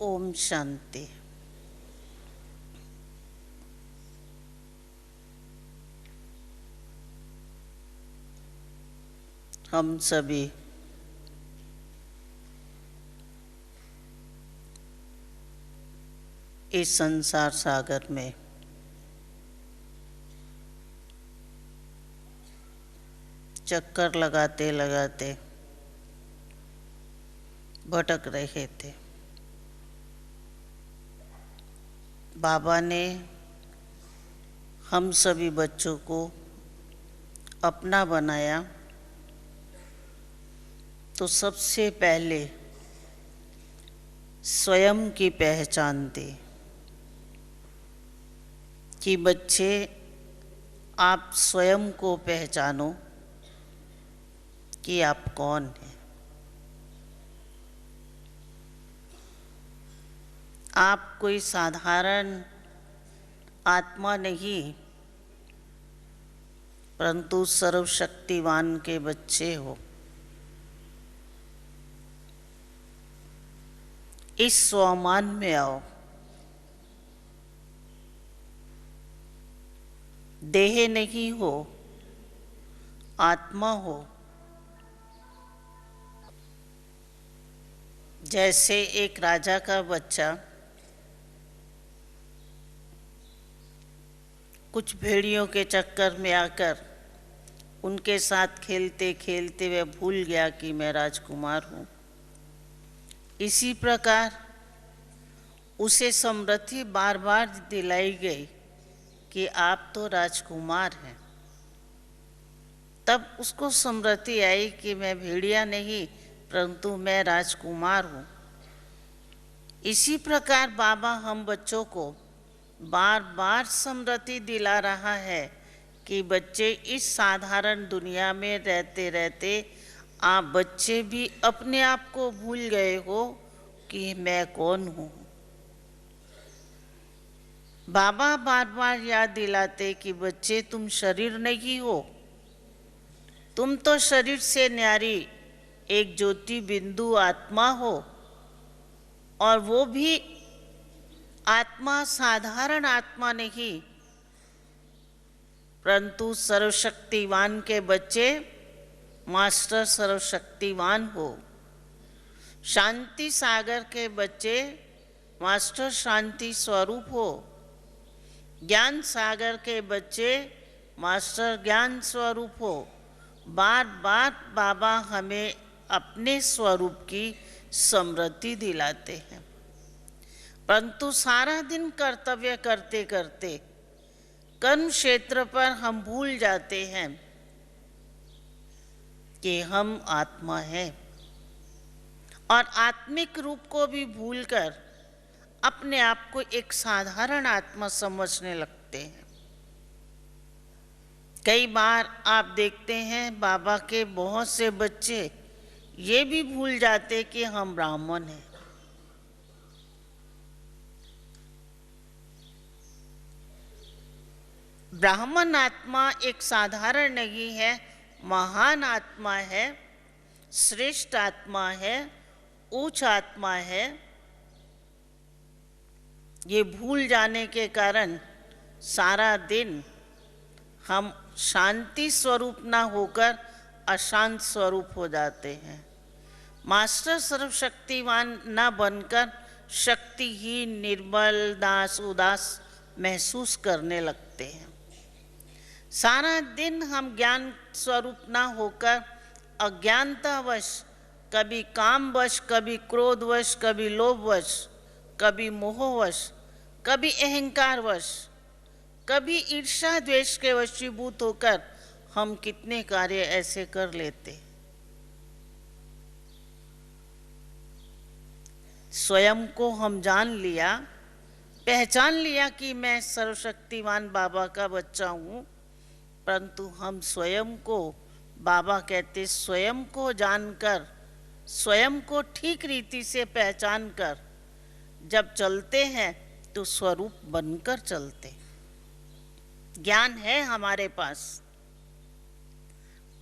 ओम शांति। हम सभी इस संसार सागर में चक्कर लगाते लगाते भटक रहे थे। बाबा ने हम सभी बच्चों को अपना बनाया तो सबसे पहले स्वयं की पहचान दी कि बच्चे आप स्वयं को पहचानो कि आप कौन हैं। आप कोई साधारण आत्मा नहीं, परंतु सर्वशक्तिवान के बच्चे हो। इस स्वामान में आओ। देह नहीं हो, आत्मा हो। जैसे एक राजा का बच्चा कुछ भेड़ियों के चक्कर में आकर उनके साथ खेलते खेलते वह भूल गया कि मैं राजकुमार हूँ। इसी प्रकार उसे स्मृति बार बार दिलाई गई कि आप तो राजकुमार हैं। तब उसको स्मृति आई कि मैं भेड़िया नहीं, परंतु मैं राजकुमार हूँ। इसी प्रकार बाबा हम बच्चों को बार बार स्मृति दिला रहा है कि बच्चे, इस साधारण दुनिया में रहते रहते आप बच्चे भी अपने आप को भूल गए हो कि मैं कौन हूँ। बाबा बार बार याद दिलाते कि बच्चे, तुम शरीर नहीं हो, तुम तो शरीर से न्यारी एक ज्योति बिंदु आत्मा हो। और वो भी आत्मा साधारण आत्मा नहीं, परंतु सर्वशक्तिवान के बच्चे मास्टर सर्वशक्तिवान हो। शांति सागर के बच्चे मास्टर शांति स्वरूप हो। ज्ञान सागर के बच्चे मास्टर ज्ञान स्वरूप हो। बार बार बाबा हमें अपने स्वरूप की स्मृति दिलाते हैं, परंतु सारा दिन कर्तव्य करते करते कर्म क्षेत्र पर हम भूल जाते हैं कि हम आत्मा हैं, और आत्मिक रूप को भी भूलकर अपने आप को एक साधारण आत्मा समझने लगते हैं। कई बार आप देखते हैं बाबा के बहुत से बच्चे ये भी भूल जाते कि हम ब्राह्मण हैं। ब्राह्मण आत्मा एक साधारण नहीं है, महान आत्मा है, श्रेष्ठ आत्मा है, उच्च आत्मा है। ये भूल जाने के कारण सारा दिन हम शांति स्वरूप ना होकर अशांत स्वरूप हो जाते हैं। मास्टर सर्वशक्तिवान ना बनकर शक्तिहीन, निर्बल, दास, उदास महसूस करने लगते हैं। सारा दिन हम ज्ञान स्वरूप ना होकर अज्ञानतावश, कभी कामवश, कभी क्रोधवश, कभी लोभवश, कभी मोहवश, कभी अहंकारवश, कभी ईर्ष्या द्वेष के वशीभूत होकर हम कितने कार्य ऐसे कर लेते। स्वयं को हम जान लिया, पहचान लिया कि मैं सर्वशक्तिवान बाबा का बच्चा हूँ, परंतु हम स्वयं को, बाबा कहते, स्वयं को जानकर, स्वयं को ठीक रीति से पहचान कर जब चलते हैं तो स्वरूप बनकर चलते। ज्ञान है हमारे पास,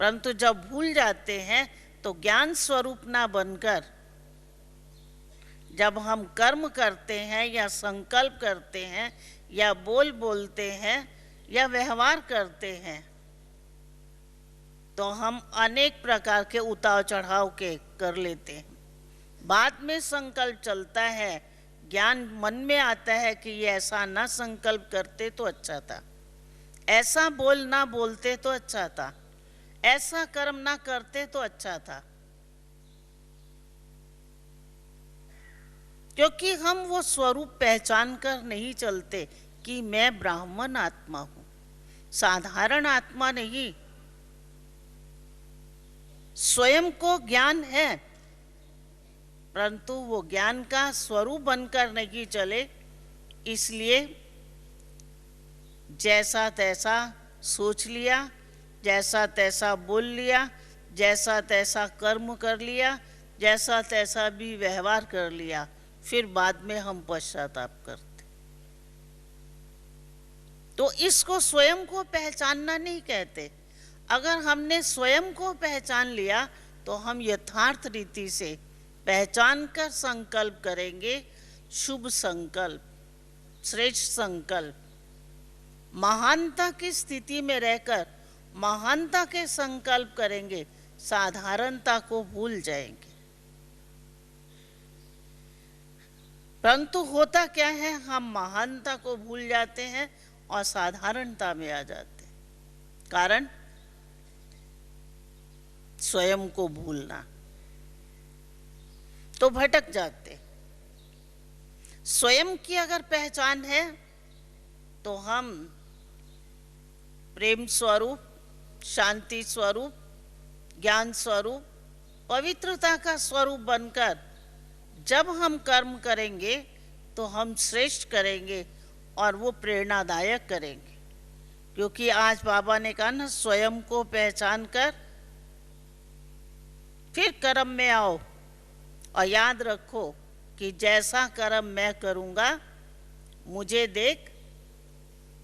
परंतु जब भूल जाते हैं तो ज्ञान स्वरूप ना बनकर जब हम कर्म करते हैं या संकल्प करते हैं या बोलते हैं या व्यवहार करते हैं, तो हम अनेक प्रकार के उतार चढ़ाव के कर लेते हैं। बाद में संकल्प चलता है, ज्ञान मन में आता है कि ये ऐसा ना संकल्प करते तो अच्छा था, ऐसा ना बोलते तो अच्छा था, ऐसा कर्म ना करते तो अच्छा था। क्योंकि हम वो स्वरूप पहचान कर नहीं चलते कि मैं ब्राह्मण आत्मा हूं, साधारण आत्मा नहीं। स्वयं को ज्ञान है, परंतु वो ज्ञान का स्वरूप बनकर नहीं चले, इसलिए जैसा तैसा सोच लिया, जैसा तैसा बोल लिया, जैसा तैसा कर्म कर लिया, जैसा तैसा भी व्यवहार कर लिया, फिर बाद में हम पश्चाताप करते। तो इसको स्वयं को पहचानना नहीं कहते। अगर हमने स्वयं को पहचान लिया तो हम यथार्थ रीति से पहचान कर संकल्प करेंगे, शुभ संकल्प, श्रेष्ठ संकल्प। महानता की स्थिति में रहकर महानता के संकल्प करेंगे, साधारणता को भूल जाएंगे। परंतु होता क्या है, हम महानता को भूल जाते हैं और साधारणता में आ जाते हैं। कारण स्वयं को भूलना, तो भटक जाते। स्वयं की अगर पहचान है तो हम प्रेम स्वरूप, शांति स्वरूप, ज्ञान स्वरूप, पवित्रता का स्वरूप बनकर जब हम कर्म करेंगे तो हम श्रेष्ठ करेंगे और वो प्रेरणादायक करेंगे। क्योंकि आज बाबा ने कहा ना, स्वयं को पहचान कर फिर कर्म में आओ, और याद रखो कि जैसा कर्म मैं करूंगा मुझे देख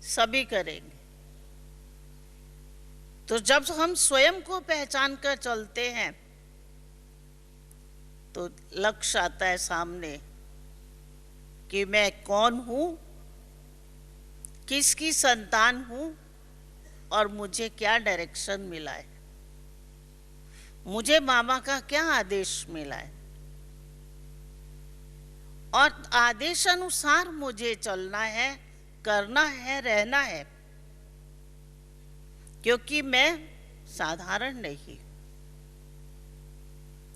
सभी करेंगे। तो जब हम स्वयं को पहचान कर चलते हैं तो लक्ष्य आता है सामने कि मैं कौन हूं, किसकी संतान हूं और मुझे क्या डायरेक्शन मिला है, मुझे मामा का क्या आदेश मिला है, और आदेश अनुसार मुझे चलना है, करना है, रहना है। क्योंकि मैं साधारण नहीं।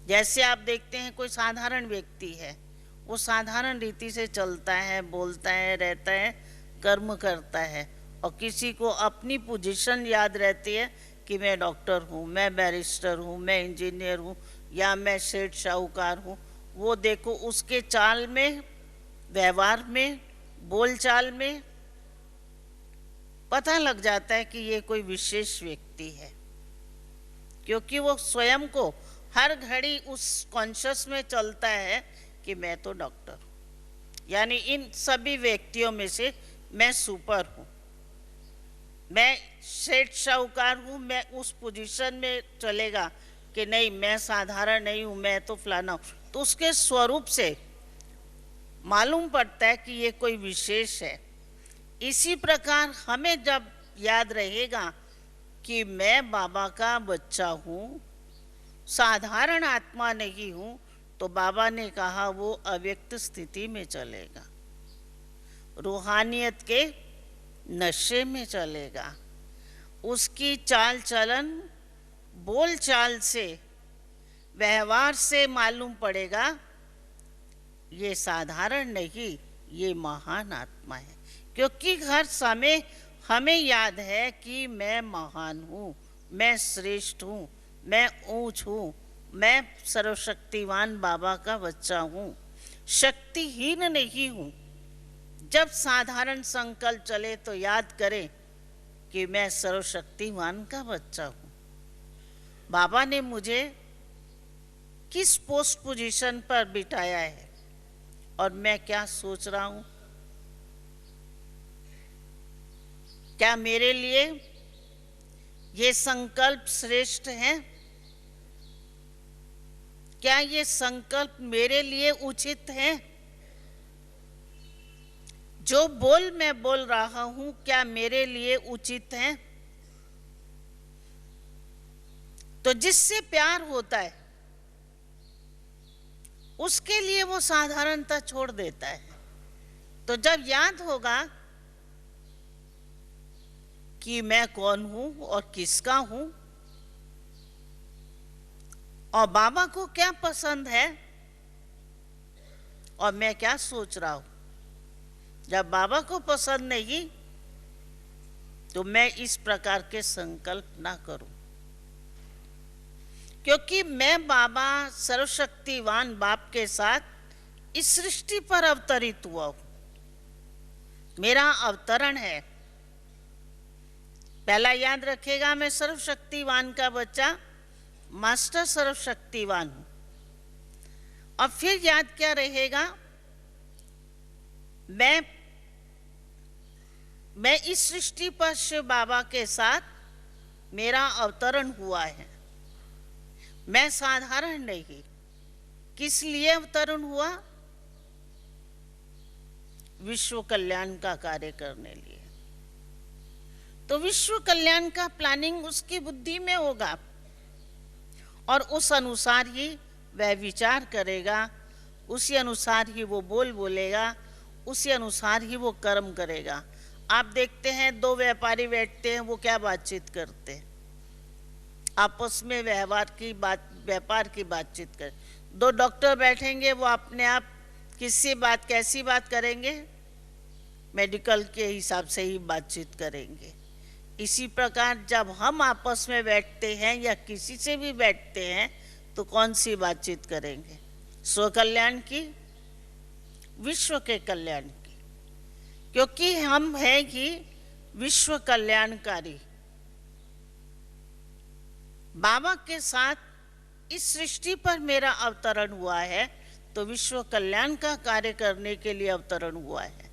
जैसे आप देखते हैं कोई साधारण व्यक्ति है, वो साधारण रीति से चलता है, बोलता है, रहता है, कर्म करता है, और किसी को अपनी पोजीशन याद रहती है कि मैं डॉक्टर हूँ, मैं बैरिस्टर हूँ, मैं इंजीनियर हूँ, या मैं सेठ साहूकार हूँ। वो देखो उसके चाल में, व्यवहार में, बोलचाल में पता लग जाता है कि ये कोई विशेष व्यक्ति है। क्योंकि वो स्वयं को हर घड़ी उस कॉन्शियस में चलता है कि मैं तो डॉक्टर हूँ, यानी इन सभी व्यक्तियों में से मैं सुपर हूँ, मैं सेठ साहूकार हूँ। मैं उस पोजीशन में चलेगा कि नहीं, मैं साधारण नहीं हूँ, मैं तो फलाना हूँ। तो उसके स्वरूप से मालूम पड़ता है कि ये कोई विशेष है। इसी प्रकार हमें जब याद रहेगा कि मैं बाबा का बच्चा हूँ, साधारण आत्मा नहीं हूँ, तो बाबा ने कहा वो अव्यक्त स्थिति में चलेगा, रूहानियत के नशे में चलेगा। उसकी चाल चलन, बोल चाल से, व्यवहार से मालूम पड़ेगा ये साधारण नहीं, ये महान आत्मा है। क्योंकि हर समय हमें याद है कि मैं महान हूँ, मैं श्रेष्ठ हूँ, मैं ऊंच हूँ, मैं सर्वशक्तिवान बाबा का बच्चा हूँ, शक्तिहीन नहीं हूँ। जब साधारण संकल्प चले तो याद करें कि मैं सर्वशक्तिवान का बच्चा हूँ। बाबा ने मुझे किस पोस्ट पोजीशन पर बिठाया है और मैं क्या सोच रहा हूँ। क्या मेरे लिए ये संकल्प श्रेष्ठ है क्या ये संकल्प मेरे लिए उचित है? जो बोल मैं बोल रहा हूं क्या मेरे लिए उचित है? तो जिससे प्यार होता है उसके लिए वो साधारणता छोड़ देता है। तो जब याद होगा कि मैं कौन हूं और किसका हूं और बाबा को क्या पसंद है और मैं क्या सोच रहा हूं, जब बाबा को पसंद नहीं तो मैं इस प्रकार के संकल्प ना करूं, क्योंकि मैं बाबा सर्वशक्तिवान बाप के साथ इस सृष्टि पर अवतरित हुआ हूं। मेरा अवतरण है। पहला याद रखेगा, मैं सर्वशक्तिवान का बच्चा मास्टर सर्वशक्तिवान हूं। और फिर याद क्या रहेगा, मैं इस सृष्टि पर शिव बाबा के साथ मेरा अवतरण हुआ है। मैं साधारण नहीं। किस लिए अवतरण हुआ? विश्व कल्याण का कार्य करने लिए। तो विश्व कल्याण का प्लानिंग उसकी बुद्धि में होगा और उस अनुसार ही वह विचार करेगा, उसी अनुसार ही वो बोलेगा, उसी अनुसार ही वो कर्म करेगा। आप देखते हैं दो व्यापारी बैठते हैं, वो क्या बातचीत करते हैं? आपस में व्यापार की बातचीत कर। दो डॉक्टर बैठेंगे, वो अपने आप कैसी बात करेंगे? मेडिकल के हिसाब से ही बातचीत करेंगे। इसी प्रकार जब हम आपस में बैठते हैं या किसी से भी बैठते हैं तो कौन सी बातचीत करेंगे? स्व कल्याण की, विश्व के कल्याण की, क्योंकि हम हैं कि विश्व कल्याणकारी। बाबा के साथ इस सृष्टि पर मेरा अवतरण हुआ है तो विश्व कल्याण का कार्य करने के लिए अवतरण हुआ है।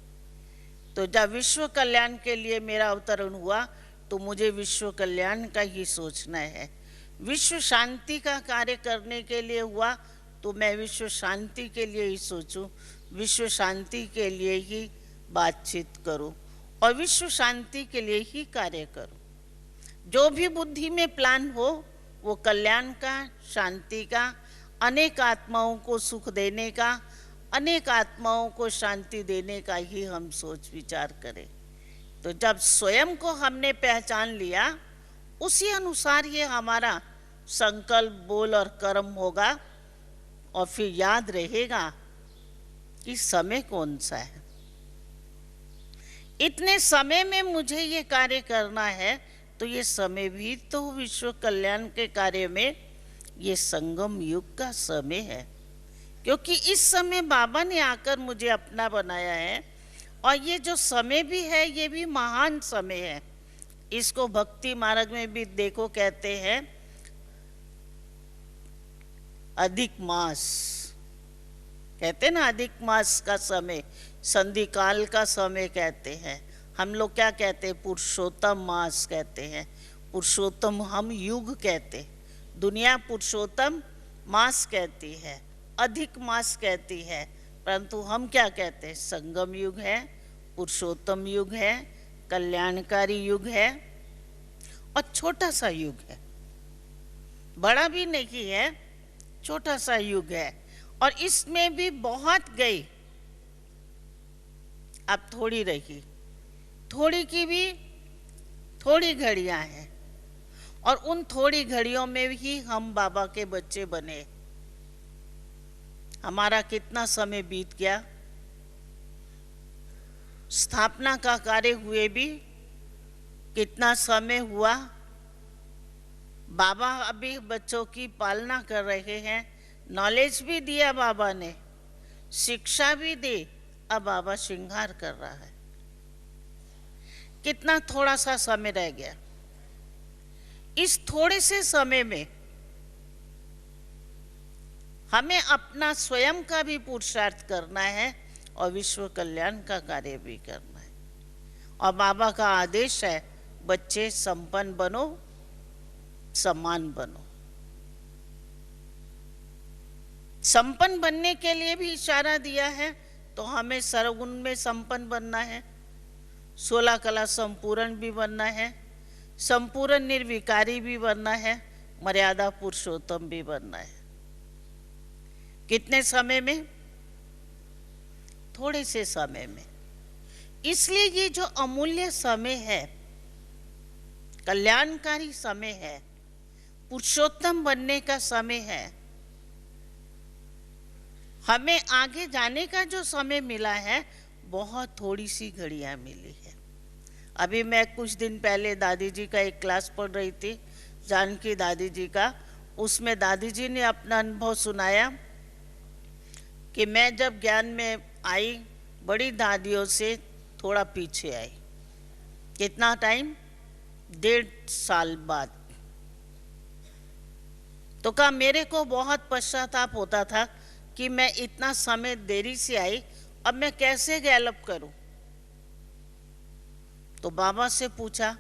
तो जब विश्व कल्याण के लिए मेरा अवतरण हुआ तो मुझे विश्व कल्याण का ही सोचना है। विश्व शांति का कार्य करने के लिए हुआ तो मैं विश्व शांति के लिए ही सोचूं, विश्व शांति के लिए ही बातचीत करूं और विश्व शांति के लिए ही कार्य करूं। जो भी बुद्धि में प्लान हो वो कल्याण का, शांति का, अनेक आत्माओं को सुख देने का, अनेक आत्माओं को शांति देने का ही हम सोच विचार करें। तो जब स्वयं को हमने पहचान लिया उसी अनुसार ये हमारा संकल्प, बोल और कर्म होगा और फिर याद रहेगा कि समय कौन सा है। इतने समय में मुझे ये कार्य करना है तो ये समय भी तो विश्व कल्याण के कार्य में ये संगम युग का समय है, क्योंकि इस समय बाबा ने आकर मुझे अपना बनाया है। और ये जो समय भी है ये भी महान समय है। इसको भक्ति मार्ग में भी देखो कहते हैं अधिक मास, कहते हैं ना, अधिक मास का समय, संधि काल का समय कहते हैं। हम लोग क्या कहते हैं? पुरुषोत्तम मास कहते हैं। पुरुषोत्तम हम युग कहते, दुनिया पुरुषोत्तम मास कहती है, अधिक मास कहती है, परंतु हम क्या कहते हैं? संगम युग है, पुरुषोत्तम युग है, कल्याणकारी युग है और छोटा सा युग है। बड़ा भी नहीं है, छोटा सा युग है। और इसमें भी बहुत गई, अब थोड़ी रही, थोड़ी की भी थोड़ी घड़ियां हैं और उन थोड़ी घड़ियों में ही हम बाबा के बच्चे बने। हमारा कितना समय बीत गया, स्थापना का कार्य हुए भी कितना समय हुआ। बाबा अभी बच्चों की पालना कर रहे हैं, नॉलेज भी दिया बाबा ने, शिक्षा भी दी, अब बाबा श्रृंगार कर रहा है। कितना थोड़ा सा समय रह गया। इस थोड़े से समय में हमें अपना स्वयं का भी पुरुषार्थ करना है और विश्व कल्याण का कार्य भी करना है। और बाबा का आदेश है, बच्चे संपन्न बनो, सम्मान बनो। संपन्न बनने के लिए भी इशारा दिया है, तो हमें सर्वगुण में संपन्न बनना है, 16 कला संपूर्ण भी बनना है, संपूर्ण निर्विकारी भी बनना है, मर्यादा पुरुषोत्तम भी बनना है। कितने समय में? थोड़े से समय में। इसलिए ये जो अमूल्य समय है, कल्याणकारी समय है, पुरुषोत्तम बनने का समय है, हमें आगे जाने का जो समय मिला है, बहुत थोड़ी सी घड़ियां मिली है। अभी मैं कुछ दिन पहले दादी जी का एक क्लास पढ़ रही थी, जानकी दादी जी का। उसमें दादी जी ने अपना अनुभव सुनाया कि मैं जब ज्ञान में आई, बड़ी दादियों से थोड़ा पीछे आई। कितना टाइम? 1.5 साल बाद। तो कहा मेरे को बहुत पश्चाताप होता था कि मैं इतना समय देरी से आई, अब मैं कैसे गैलअप करूं। तो बाबा से पूछा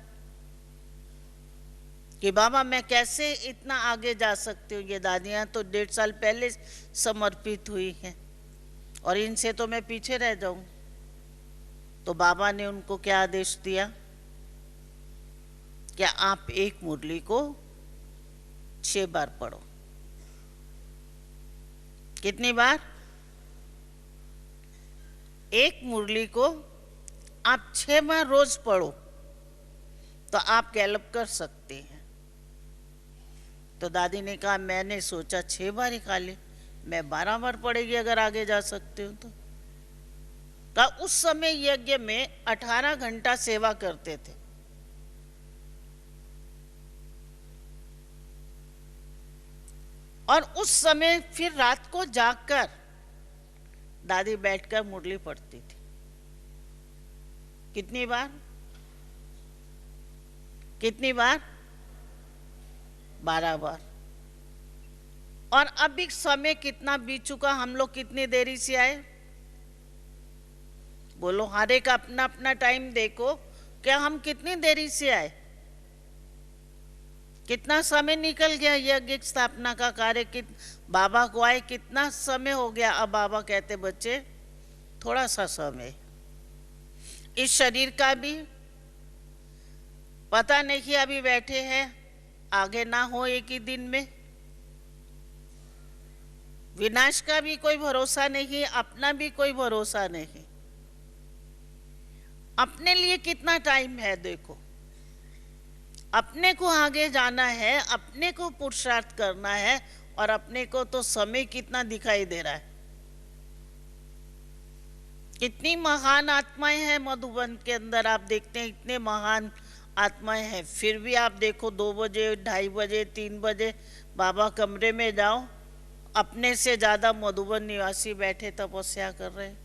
कि बाबा मैं कैसे इतना आगे जा सकती हूँ, ये दादियाँ तो 1.5 साल पहले समर्पित हुई हैं और इनसे तो मैं पीछे रह जाऊं। तो बाबा ने उनको क्या आदेश दिया? क्या आप एक मुरली को 6 बार पढ़ो। कितनी बार? एक मुरली को आप 6 बार रोज पढ़ो तो आप गैलअप कर सकते हैं। तो दादी ने कहा मैंने सोचा 6 बार ही खाली, मैं 12 बार पढ़ेगी अगर आगे जा सकती हूँ तो। कहा उस समय यज्ञ में 18 घंटा सेवा करते थे। और उस समय फिर रात को जागकर दादी बैठकर मुरली पढ़ती थी। कितनी बार? कितनी बार? 12 बार। और अभी समय कितना बीत चुका, हम लोग कितनी देरी से आए? बोलो, हर एक अपना अपना टाइम देखो, क्या हम कितनी देरी से आए? कितना समय निकल गया यज्ञ स्थापना का कार्य, बाबा को आए कितना समय हो गया। अब बाबा कहते बच्चे थोड़ा सा समय, इस शरीर का भी पता नहीं, अभी बैठे हैं, आगे ना हो एक ही दिन में। विनाश का भी कोई भरोसा नहीं, अपना भी कोई भरोसा नहीं। अपने लिए कितना टाइम है देखो, अपने को आगे जाना है, अपने को पुरुषार्थ करना है, और अपने को तो समय कितना दिखाई दे रहा है। कितनी महान आत्माएं हैं मधुबन के अंदर, आप देखते हैं इतने महान आत्माएं हैं, फिर भी आप देखो 2 बजे, 2:30 बजे, 3 बजे बाबा कमरे में जाओ, अपने से ज़्यादा मधुबन निवासी बैठे तपस्या कर रहे हैं,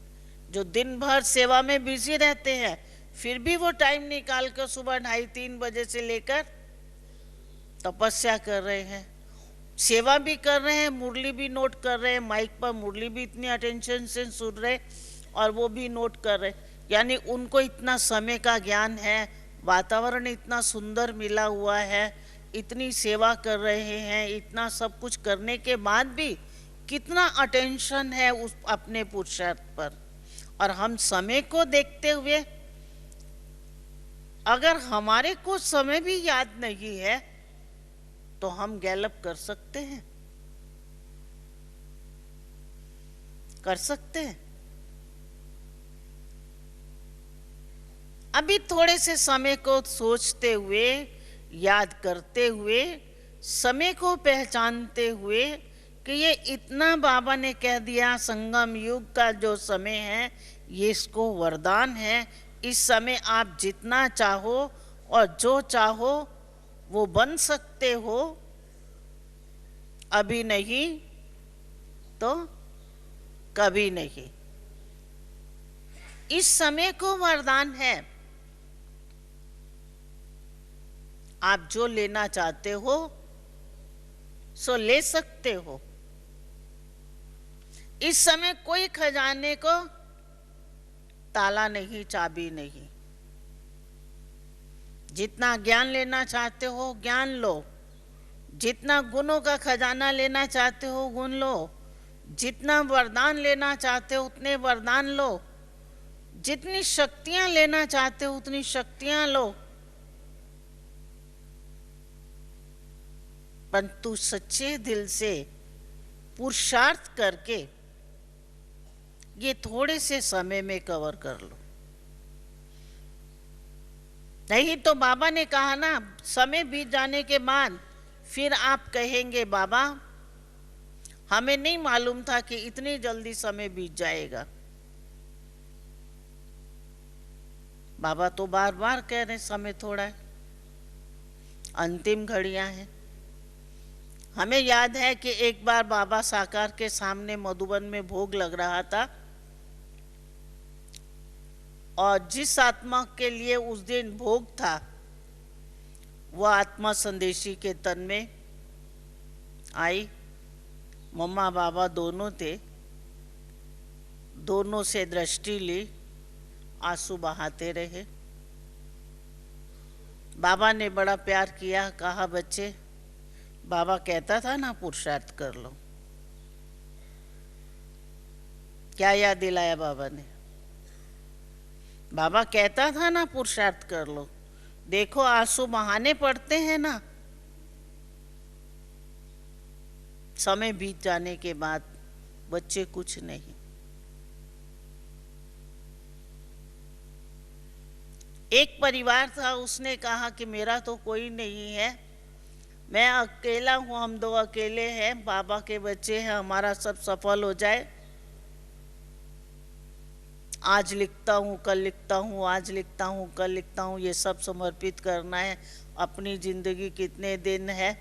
जो दिन भर सेवा में बिजी रहते हैं, फिर भी वो टाइम निकाल कर सुबह 2:30-3 बजे से लेकर तपस्या कर रहे हैं, सेवा भी कर रहे हैं, मुरली भी नोट कर रहे हैं, माइक पर मुरली भी इतनी अटेंशन से सुन रहे और वो भी नोट कर रहे। यानी उनको इतना समय का ज्ञान है, वातावरण इतना सुंदर मिला हुआ है, इतनी सेवा कर रहे हैं, इतना सब कुछ करने के बाद भी कितना अटेंशन है उस अपने पुरुषार्थ पर। और हम समय को देखते हुए, अगर हमारे को समय भी याद नहीं है तो हम गैलअप कर सकते हैं? कर सकते हैं? अभी थोड़े से समय को सोचते हुए, याद करते हुए, समय को पहचानते हुए कि ये इतना बाबा ने कह दिया, संगम युग का जो समय है ये इसको वरदान है, इस समय आप जितना चाहो और जो चाहो वो बन सकते हो, अभी नहीं तो कभी नहीं। इस समय को वरदान है, आप जो लेना चाहते हो सो ले सकते हो। इस समय कोई खजाने को ताला नहीं, चाबी नहीं। जितना ज्ञान लेना चाहते हो ज्ञान लो, जितना गुणों का खजाना लेना चाहते हो गुण लो, जितना वरदान लेना चाहते हो उतने वरदान लो, जितनी शक्तियां लेना चाहते हो उतनी शक्तियां लो, परंतु सच्चे दिल से पुरुषार्थ करके ये थोड़े से समय में कवर कर लो। नहीं तो बाबा ने कहा ना, समय बीत जाने के बाद फिर आप कहेंगे बाबा हमें नहीं मालूम था कि इतनी जल्दी समय बीत जाएगा। बाबा तो बार बार कह रहे समय थोड़ा है, अंतिम घड़ियां हैं। हमें याद है कि एक बार बाबा साकार के सामने मधुबन में भोग लग रहा था, और जिस आत्मा के लिए उस दिन भोग था वह आत्मा संदेशी के तन में आई। मम्मा बाबा दोनों थे, दोनों से दृष्टि ली, आंसू बहाते रहे। बाबा ने बड़ा प्यार किया, कहा बच्चे बाबा कहता था ना पुरुषार्थ कर लो। क्या याद दिलाया बाबा ने? बाबा कहता था ना पुरुषार्थ कर लो। देखो आंसू बहाने पड़ते हैं ना समय बीत जाने के बाद, बच्चे कुछ नहीं। एक परिवार था, उसने कहा कि मेरा तो कोई नहीं है, मैं अकेला हूँ, हम दो अकेले हैं, बाबा के बच्चे हैं, हमारा सब सफल हो जाए। आज लिखता हूँ कल लिखता हूँ, आज लिखता हूँ कल लिखता हूँ, ये सब समर्पित करना है, अपनी जिंदगी कितने दिन है।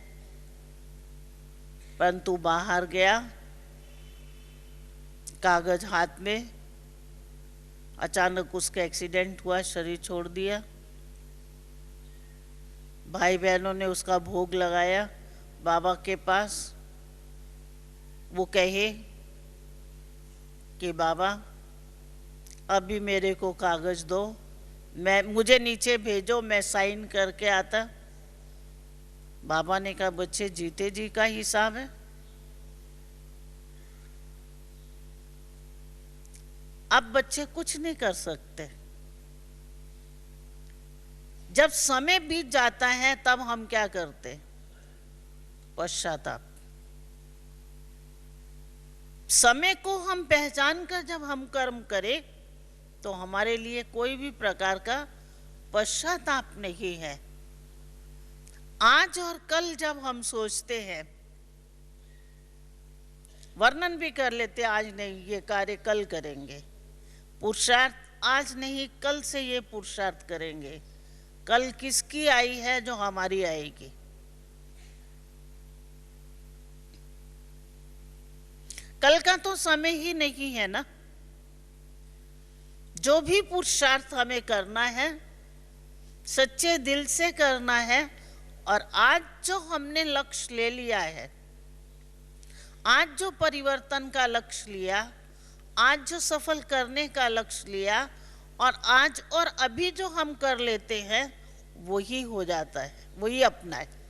परंतु बाहर गया, कागज हाथ में, अचानक उसका एक्सीडेंट हुआ, शरीर छोड़ दिया। भाई बहनों ने उसका भोग लगाया बाबा के पास। वो कहे कि बाबा अभी मेरे को कागज दो, मुझे नीचे भेजो, मैं साइन करके आता। बाबा ने कहा बच्चे जीते जी का हिसाब है, अब बच्चे कुछ नहीं कर सकते। जब समय बीत जाता है तब हम क्या करते? पश्चाताप। समय को हम पहचान कर जब हम कर्म करें तो हमारे लिए कोई भी प्रकार का पश्चाताप नहीं है। आज और कल जब हम सोचते हैं, वर्णन भी कर लेते, आज नहीं ये कार्य कल करेंगे, पुरुषार्थ आज नहीं कल से ये पुरुषार्थ करेंगे। कल किसकी आई है? जो हमारी आएगी। कल का तो समय ही नहीं है ना। जो भी पुरुषार्थ हमें करना है सच्चे दिल से करना है, और आज जो हमने लक्ष्य ले लिया है, आज जो परिवर्तन का लक्ष्य लिया, आज जो सफल करने का लक्ष्य लिया, और आज और अभी जो हम कर लेते हैं वही हो जाता है, वही अपना है।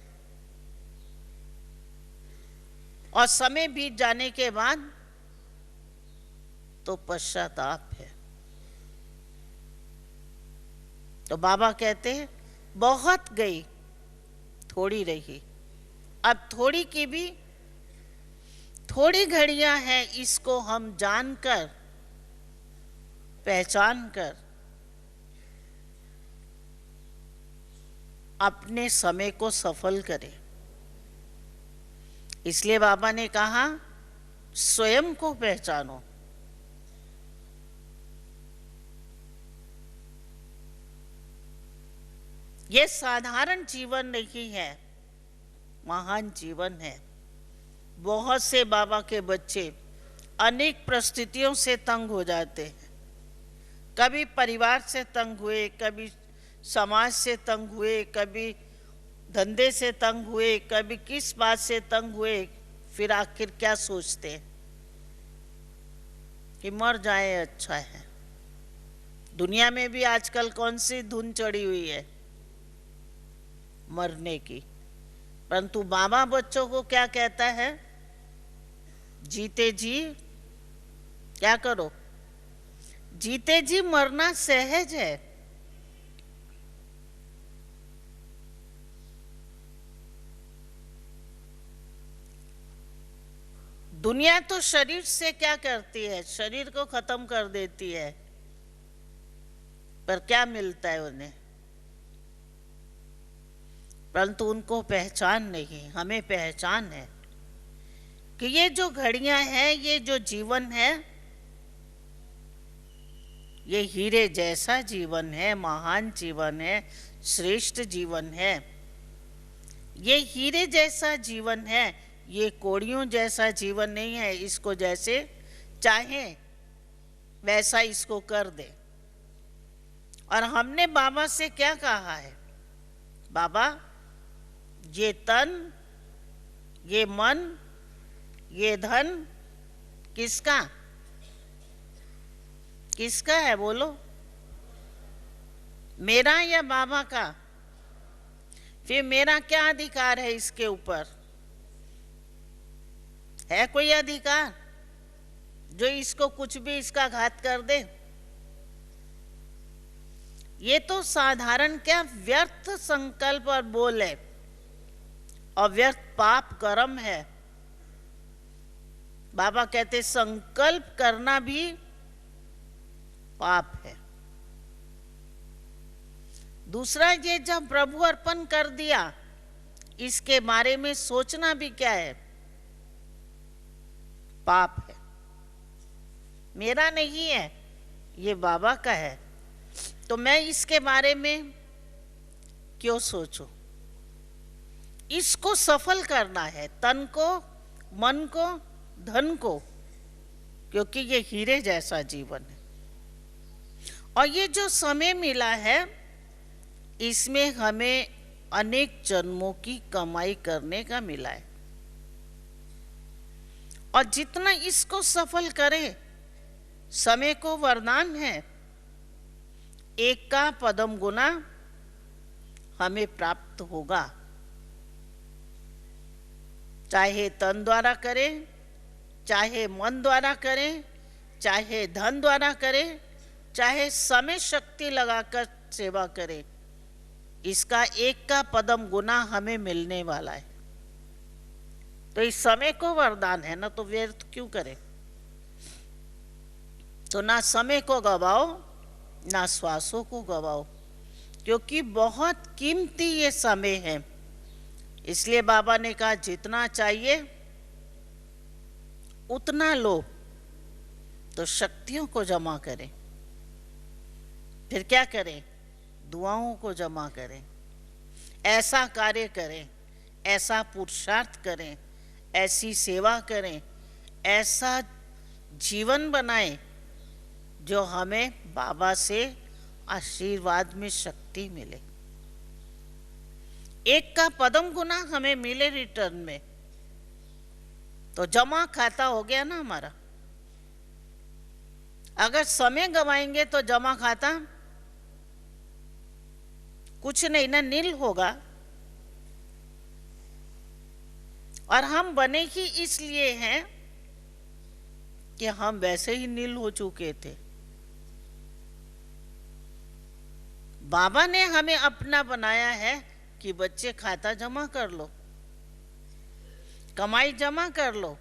और समय बीत जाने के बाद तो पश्चाताप है। तो बाबा कहते हैं बहुत गई थोड़ी रही, अब थोड़ी की भी थोड़ी घड़ियां हैं, इसको हम जानकर पहचान कर अपने समय को सफल करें। इसलिए बाबा ने कहा स्वयं को पहचानो। ये साधारण जीवन नहीं है, महान जीवन है। बहुत से बाबा के बच्चे अनेक परिस्थितियों से तंग हो जाते हैं। कभी परिवार से तंग हुए, कभी समाज से तंग हुए, कभी धंधे से तंग हुए, कभी किस बात से तंग हुए, फिर आखिर क्या सोचते हैं कि मर जाए अच्छा है। दुनिया में भी आजकल कौन सी धुन चढ़ी हुई है? मरने की। परंतु बाबा बच्चों को क्या कहता है? जीते जी क्या करो? जीते जी मरना सहज है। दुनिया तो शरीर से क्या करती है? शरीर को खत्म कर देती है, पर क्या मिलता है उन्हें? परंतु उनको पहचान नहीं, हमें पहचान है कि ये जो घड़ियां हैं, ये जो जीवन है, ये हीरे जैसा जीवन है, महान जीवन है, श्रेष्ठ जीवन है। ये हीरे जैसा जीवन है, ये कोड़ियों जैसा जीवन नहीं है। इसको जैसे चाहे वैसा इसको कर दे। और हमने बाबा से क्या कहा है? बाबा, ये तन, ये मन, ये धन किसका? किसका है? बोलो। मेरा या बाबा का? फिर मेरा क्या अधिकार है इसके ऊपर? है कोई अधिकार जो इसको कुछ भी इसका घात कर दे? ये तो साधारण क्या व्यर्थ संकल्प और बोल है, और व्यर्थ पाप कर्म है। बाबा कहते संकल्प करना भी पाप है। दूसरा, ये जब प्रभु अर्पण कर दिया, इसके बारे में सोचना भी क्या है? पाप है। मेरा नहीं है, ये बाबा का है, तो मैं इसके बारे में क्यों सोचूं? इसको सफल करना है, तन को, मन को, धन को, क्योंकि ये हीरे जैसा जीवन है। और ये जो समय मिला है, इसमें हमें अनेक जन्मों की कमाई करने का मिला है। और जितना इसको सफल करे, समय को वरदान है, एक का पदम गुना हमें प्राप्त होगा। चाहे तन द्वारा करें, चाहे मन द्वारा करें, चाहे धन द्वारा करें, चाहे समय शक्ति लगाकर सेवा करें, इसका एक का पदम गुना हमें मिलने वाला है। तो इस समय को वरदान है ना, तो व्यर्थ क्यों करें? तो ना समय को गवाओ, ना श्वासों को गवाओ, क्योंकि बहुत कीमती ये समय है। इसलिए बाबा ने कहा जितना चाहिए उतना लो, तो शक्तियों को जमा करें। फिर क्या करें? दुआओं को जमा करें, ऐसा कार्य करें, ऐसा पुरुषार्थ करें, ऐसी सेवा करें, ऐसा जीवन बनाएं जो हमें बाबा से आशीर्वाद में शक्ति मिले, एक का पदम गुना हमें मिले रिटर्न में। तो जमा खाता हो गया ना हमारा। अगर समय गवाएंगे तो जमा खाता कुछ नहीं ना, नील होगा। और हम बने ही इसलिए हैं कि हम वैसे ही नील हो चुके थे। बाबा ने हमें अपना बनाया है कि बच्चे खाता जमा कर लो, कमाई जमा कर लो,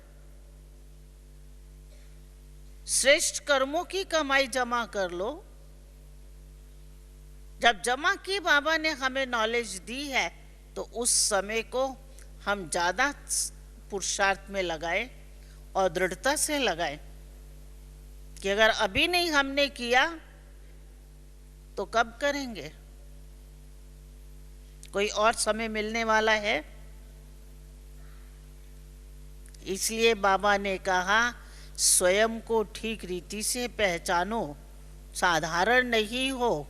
श्रेष्ठ कर्मों की कमाई जमा कर लो। जब जमा की बाबा ने हमें नॉलेज दी है, तो उस समय को हम ज़्यादा पुरुषार्थ में लगाएं और दृढ़ता से लगाएं कि अगर अभी नहीं हमने किया तो कब करेंगे? कोई और समय मिलने वाला है। इसलिए बाबा ने कहा स्वयं को ठीक रीति से पहचानो, साधारण नहीं हो,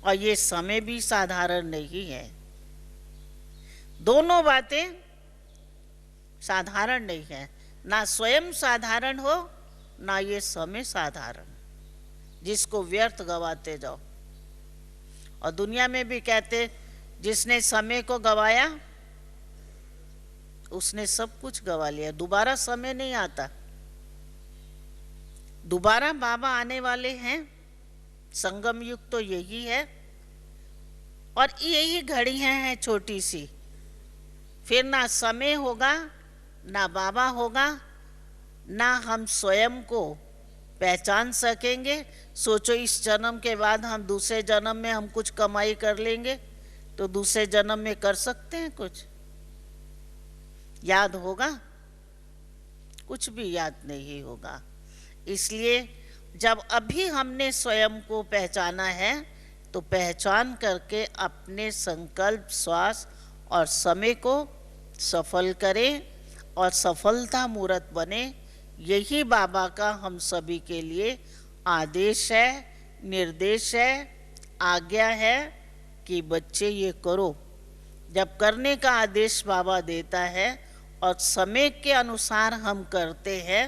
और ये समय भी साधारण नहीं है। दोनों बातें साधारण नहीं है, ना स्वयं साधारण हो, ना ये समय साधारण, जिसको व्यर्थ गवाते जाओ। और दुनिया में भी कहते जिसने समय को गवाया उसने सब कुछ गवा लिया, दोबारा समय नहीं आता। दोबारा बाबा आने वाले हैं, संगम युग तो यही है, और यही घड़ियां हैं छोटी सी। फिर ना समय होगा, ना बाबा होगा, ना हम स्वयं को पहचान सकेंगे। सोचो इस जन्म के बाद हम दूसरे जन्म में हम कुछ कमाई कर लेंगे तो दूसरे जन्म में कर सकते हैं कुछ? याद होगा? कुछ भी याद नहीं होगा। इसलिए जब अभी हमने स्वयं को पहचाना है तो पहचान करके अपने संकल्प, श्वास और समय को सफल करें और सफलता मूर्त बने। यही बाबा का हम सभी के लिए आदेश है, निर्देश है, आज्ञा है कि बच्चे ये करो। जब करने का आदेश बाबा देता है और समय के अनुसार हम करते हैं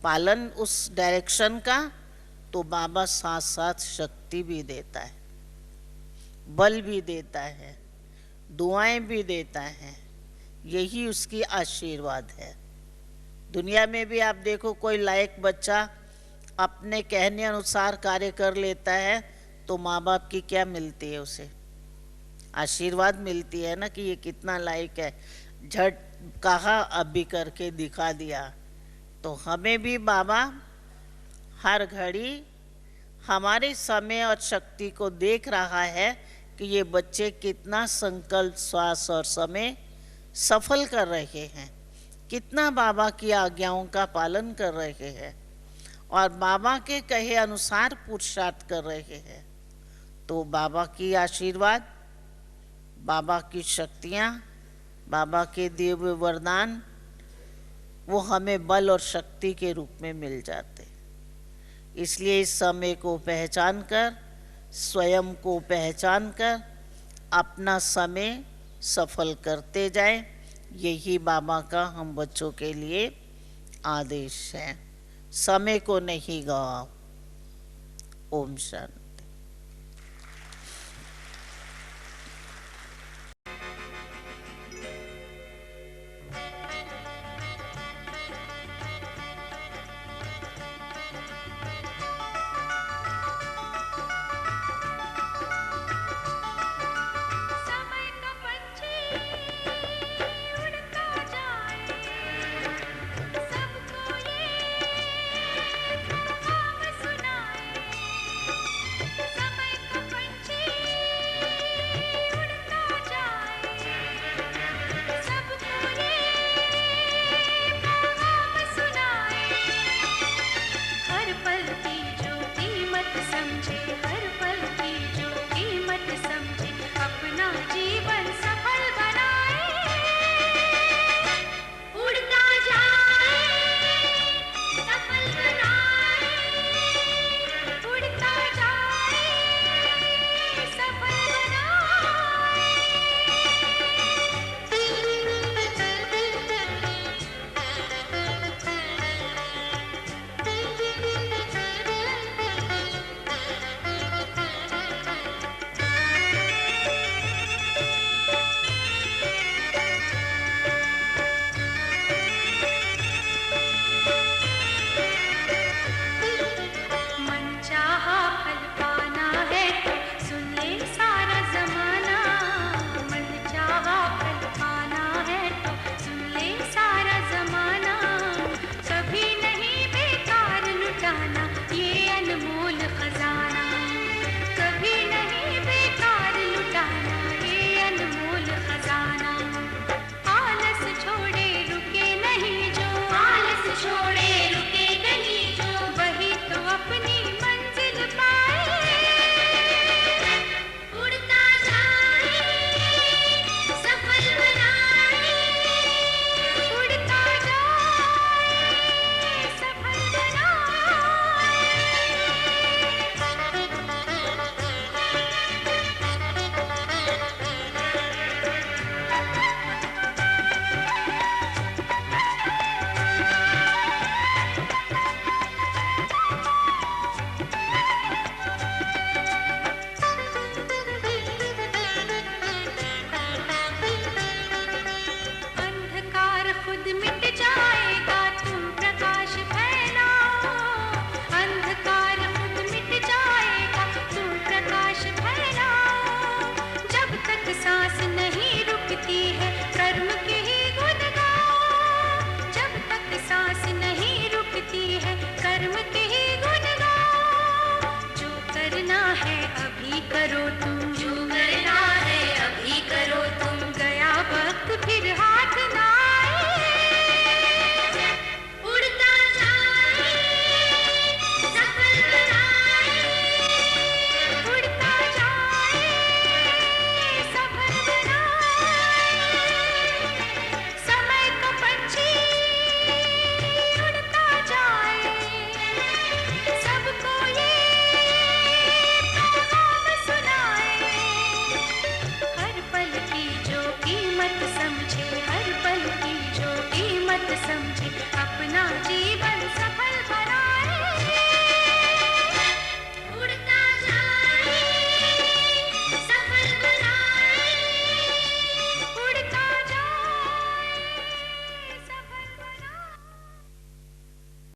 पालन उस डायरेक्शन का, तो बाबा साथ साथ शक्ति भी देता है, बल भी देता है, दुआएं भी देता है। यही उसकी आशीर्वाद है। दुनिया में भी आप देखो, कोई लायक बच्चा अपने कहने अनुसार कार्य कर लेता है तो माँ बाप की क्या मिलती है? उसे आशीर्वाद मिलती है ना कि ये कितना लायक है, झट कहा अभी करके दिखा दिया। तो हमें भी बाबा हर घड़ी हमारे समय और शक्ति को देख रहा है कि ये बच्चे कितना संकल्प, श्वास और समय सफल कर रहे हैं, कितना बाबा की आज्ञाओं का पालन कर रहे हैं और बाबा के कहे अनुसार पुरुषार्थ कर रहे हैं। तो बाबा की आशीर्वाद, बाबा की शक्तियाँ, बाबा के दिव्य वरदान वो हमें बल और शक्ति के रूप में मिल जाते। इसलिए इस समय को पहचान कर, स्वयं को पहचान कर अपना समय सफल करते जाएं। यही बाबा का हम बच्चों के लिए आदेश है। समय को नहीं गवाओ। ओम शांति।